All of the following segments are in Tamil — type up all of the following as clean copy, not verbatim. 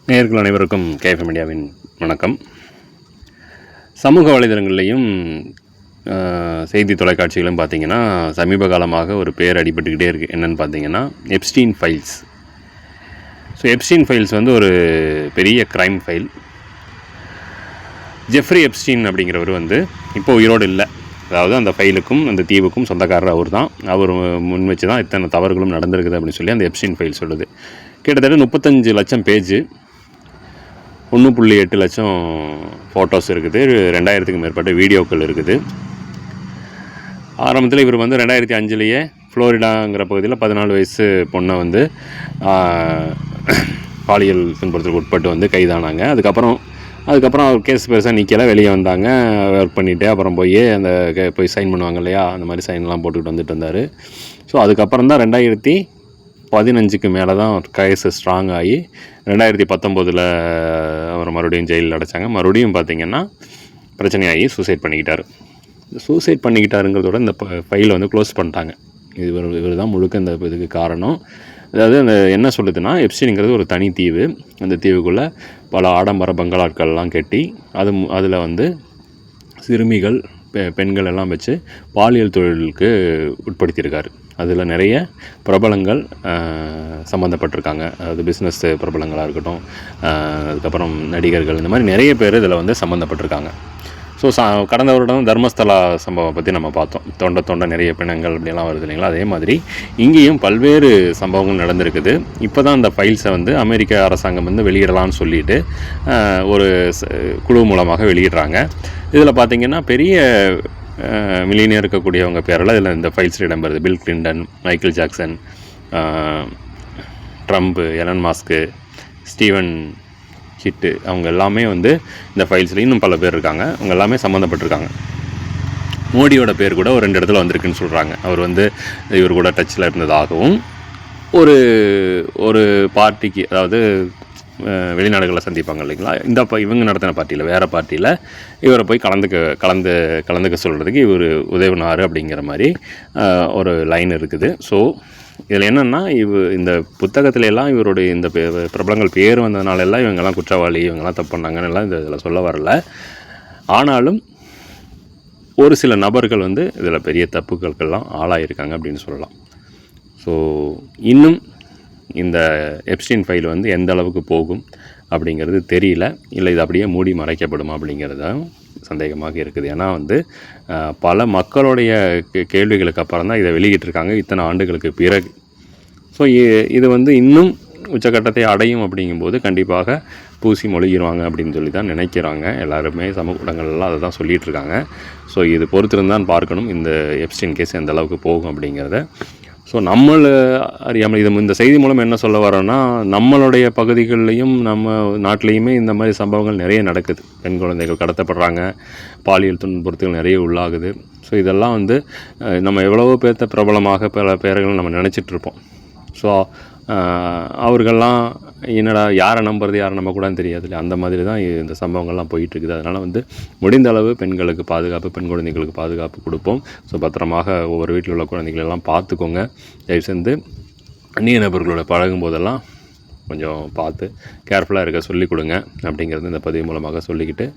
நேயர்கள் அனைவருக்கும் கேஎஃப்எம் மீடியாவின் வணக்கம். சமூக வலைதளங்கள்லேயும் செய்தி தொலைக்காட்சிகளும் பார்த்திங்கன்னா சமீப காலமாக ஒரு பேர் அடிபட்டுக்கிட்டே இருக்குது. என்னென்னு பார்த்தீங்கன்னா Epstein files. So Epstein files வந்து ஒரு பெரிய க்ரைம் ஃபைல். ஜெஃப்ரி எப்ஸ்டீன் அப்படிங்கிறவர் வந்து இப்போ உயிரோடு இல்லை. அதாவது அந்த ஃபைலுக்கும் அந்த தீவுக்கும் சொந்தக்காரர் அவர் தான். அவர் முன் வச்சு தான் இத்தனை தவறுகளும் நடந்திருக்குது அப்படின்னு சொல்லி அந்த எப்ஸ்டீன் ஃபைல் சொல்லுது. கிட்டத்தட்ட 35 லட்சம் பேஜு, 1.8 லட்சம் ஃபோட்டோஸ் இருக்குது, 2000க்கும் மேற்பட்ட வீடியோக்கள் இருக்குது. ஆரம்பத்தில் இவர் வந்து 2005 ஃப்ளோரிடாங்கிற பகுதியில் 14 வயசு பொண்ணை வந்து பாலியல் துன்புறுத்தலுக்கு உட்பட்டு வந்து கைதானாங்க. அதுக்கப்புறம் அவர் கேஸ் பெருசாக நிற்கல, வெளியே வந்தாங்க, ஒர்க் பண்ணிவிட்டு அப்புறம் போய் சைன் பண்ணுவாங்க இல்லையா, அந்த மாதிரி சைன்லாம் போட்டுக்கிட்டு வந்துட்டு இருந்தார். ஸோ அதுக்கப்புறம் தான் 2015 மேலே தான் கேஸ் ஸ்ட்ராங் ஆகி 2019 அவர் மறுபடியும் ஜெயிலில் அடைச்சாங்க. மறுபடியும் பார்த்திங்கன்னா பிரச்சனையாகி சூசைட் பண்ணிக்கிட்டாருங்கிறதோட இந்த ஃபைலை வந்து க்ளோஸ் பண்ணிட்டாங்க. இவர் தான் முழுக்க இந்த இதுக்கு காரணம். அதாவது அந்த என்ன சொல்லுதுன்னா, எப்ஸ்டீன்ங்கிறது ஒரு தனி தீவு. அந்த தீவுக்குள்ளே பல ஆடம்பர பங்களாக்கள்லாம் கட்டி அதில் வந்து சிறுமிகள் பெண்கள் எல்லாம் வச்சு பாலியல் தொழிலுக்கு உட்படுத்தியிருக்காரு. அதில் நிறைய பிரபலங்கள் சம்மந்தப்பட்டிருக்காங்க. அதாவது பிஸ்னஸ் பிரபலங்களாக இருக்கட்டும், அதுக்கப்புறம் நடிகர்கள், இந்த மாதிரி நிறைய பேர் இதில் வந்து சம்மந்தப்பட்டிருக்காங்க. ஸோ கடந்த வருடம் தர்மஸ்தலா சம்பவம் பற்றி நம்ம பார்த்தோம். தொண்டை நிறைய பிணங்கள் அப்படிலாம் வருது இல்லைங்களா. அதே மாதிரி இங்கேயும் பல்வேறு சம்பவங்கள் நடந்திருக்குது. இப்போ தான் அந்த ஃபைல்ஸை வந்து அமெரிக்க அரசாங்கம் வந்து வெளியிடலான்னு சொல்லிட்டு ஒரு குழு மூலமாக வெளியிடுறாங்க. இதில் பார்த்திங்கன்னா பெரிய மில்லியனியர் இருக்கக்கூடியவங்க பேரெல்லாம் இதில் இந்த ஃபைல்ஸில் இடம்பெறுது. Bill Clinton, Michael Jackson, Trump, Elon Musk, Steven ஹிட்டு, அவங்க எல்லாமே வந்து இந்த ஃபைல்ஸில், இன்னும் பல பேர் இருக்காங்க, அவங்க எல்லாமே சம்மந்தப்பட்டிருக்காங்க. மோடியோட பேர் கூட ஒரு 2 இடத்துல வந்திருக்குன்னு சொல்கிறாங்க. அவர் வந்து இவர் கூட டச்சில் இருந்ததாகவும், ஒரு பார்ட்டிக்கு, அதாவது வெளிநாடுகளில் சந்திப்பாங்க இல்லைங்களா, இவங்க நடத்தின பார்ட்டியில், வேறு பார்ட்டியில் இவரை போய் கலந்துக்க சொல்கிறதுக்கு இவர் உதவினார் அப்படிங்கிற மாதிரி ஒரு லைன் இருக்குது. ஸோ இதில் என்னென்னா, இந்த புத்தகத்துல எல்லாம் இவருடைய இந்த பிரபலங்கள் பேர் வந்ததுனால எல்லாம் இவங்கெல்லாம் குற்றவாளி, இவங்கெல்லாம் தப்பு பண்ணாங்கன்னு எல்லாம் இதில் சொல்ல வரல. ஆனாலும் ஒரு சில நபர்கள் வந்து இதில் பெரிய தப்புகளுக்கெல்லாம் ஆளாயிருக்காங்க அப்படின்னு சொல்லலாம். ஸோ இன்னும் இந்த எப்ஸ்டீன் ஃபைல் வந்து எந்த அளவுக்கு போகும் அப்படிங்கிறது தெரியல. இல்லை இது அப்படியே மூடி மறைக்கப்படுமா அப்படிங்கிறது தான் சந்தேகமாக இருக்குது. ஏன்னா வந்து பல மக்களுடைய கேள்விகளுக்கு அப்புறம் தான் இதை வெளியிட்டிருக்காங்க, இத்தனை ஆண்டுகளுக்கு பிறகு. ஸோ இது வந்து இன்னும் உச்சக்கட்டத்தை அடையும் அப்படிங்கும்போது கண்டிப்பாக பூசி மொழிகிடுவாங்க அப்படின்னு சொல்லி தான் நினைக்கிறாங்க எல்லாருமே. சமூக ஊடகங்கள்லாம் அதை தான் சொல்லிகிட்ருக்காங்க. ஸோ இது பொறுத்திருந்தான் பார்க்கணும் இந்த எப்ஸ்டீன் கேஸ் எந்த அளவுக்கு போகும் அப்படிங்கிறத. ஸோ நம்மளை அறியாமல் இந்த செய்தி மூலம் என்ன சொல்ல வரோன்னா, நம்மளுடைய பகுதிகளிலையும் நம்ம நாட்டிலையுமே இந்த மாதிரி சம்பவங்கள் நிறைய நடக்குது. பெண் குழந்தைகள் கடத்தப்படுறாங்க, பாலியல் துன்புறுத்தல் நிறைய உள்ளாகுது. ஸோ இதெல்லாம் வந்து நம்ம எவ்வளவோ பேர்த்த பிரபலமாக பல பேர்கள் நம்ம நினச்சிட்ருப்போம். ஸோ அவர்கள்லாம் என்னடா யாரை நம்புறது யாரை நம்பக்கூடாதுன்னு தெரியாது இல்லை, அந்த மாதிரி தான் இந்த சம்பவங்கள்லாம் போயிட்டுருக்குது. அதனால் வந்து முடிந்த அளவு பெண்களுக்கு பாதுகாப்பு, பெண் குழந்தைகளுக்கு பாதுகாப்பு கொடுப்போம். ஸோ பத்திரமாக ஒவ்வொரு வீட்டில் உள்ள குழந்தைகளெல்லாம் பார்த்துக்கோங்க. தயவுசெய்து அந்நிய நபர்களோட பழகும் போதெல்லாம் கொஞ்சம் பார்த்து கேர்ஃபுல்லாக இருக்க சொல்லிக் கொடுங்க அப்படிங்கிறது இந்த பதிவு மூலமாக சொல்லிக்கிட்டு,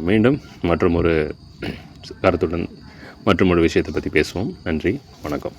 மீண்டும் மற்றும் ஒரு கருத்துடன் மற்றும் ஒரு விஷயத்தை பற்றி பேசுவோம். நன்றி, வணக்கம்.